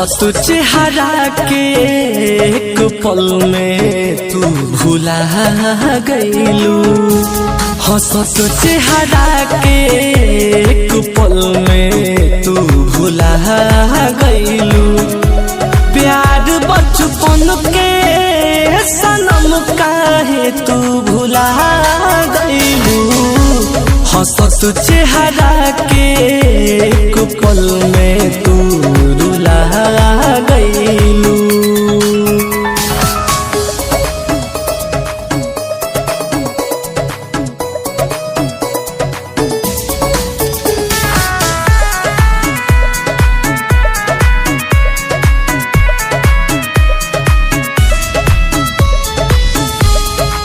हंसत चेहरा के एक पल में तू भुला गईलू। हंसत चेहरा के एक पल में तू भुला गईलू। प्यार बचपन के सनम काहे तू भुला गईलू। हंसत चेहरा के एक पल में तू रुला गईलू।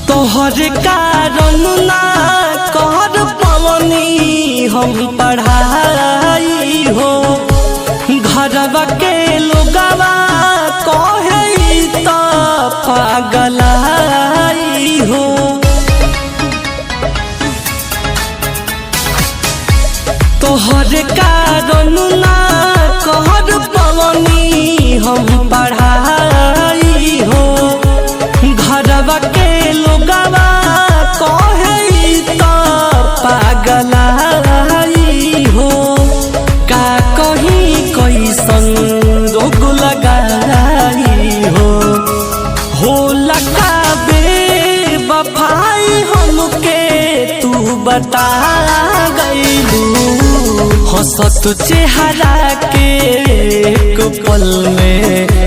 तोहर कारण ना कर पवनी हम पढ़ाई हो। घरवा के लोगवा कहे त पागलाई हो। तोहर कारण ना कर पवनी हम पढ़ाई हो। घरवा के लोगवा कहे त पागलाई हो। का कहीं कैसन रोग लगाई हो लगा बेवफाई हमके तू बता गईलू। हंसत चेहरा के एक पल में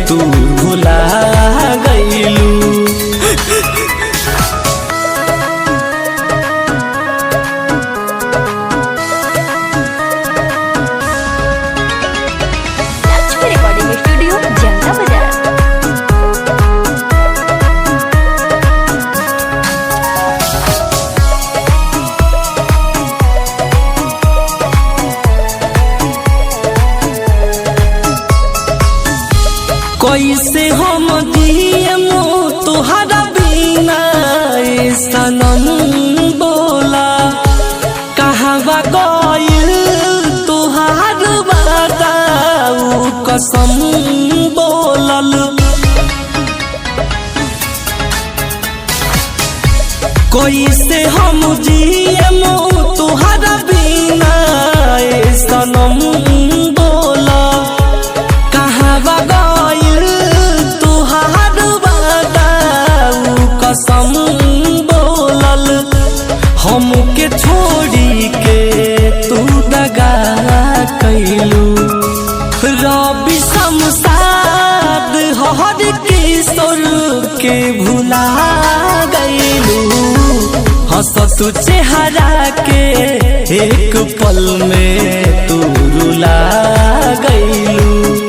तू भुला गईलू। कैसे हम दिए तुहरा बिना सनम बोला। कहवा गइल तुहार बताऊ कसम बोलल। कैसे हम जिए तुहरा बिना सनम बोला। कहवा कसम बोलल। हमके छोड़ी के तू दगा कैलू। रवि शमशाद हर किशोर के भुला गईलू। हंसत चेहरा के एक पल में तू रुला गईलू।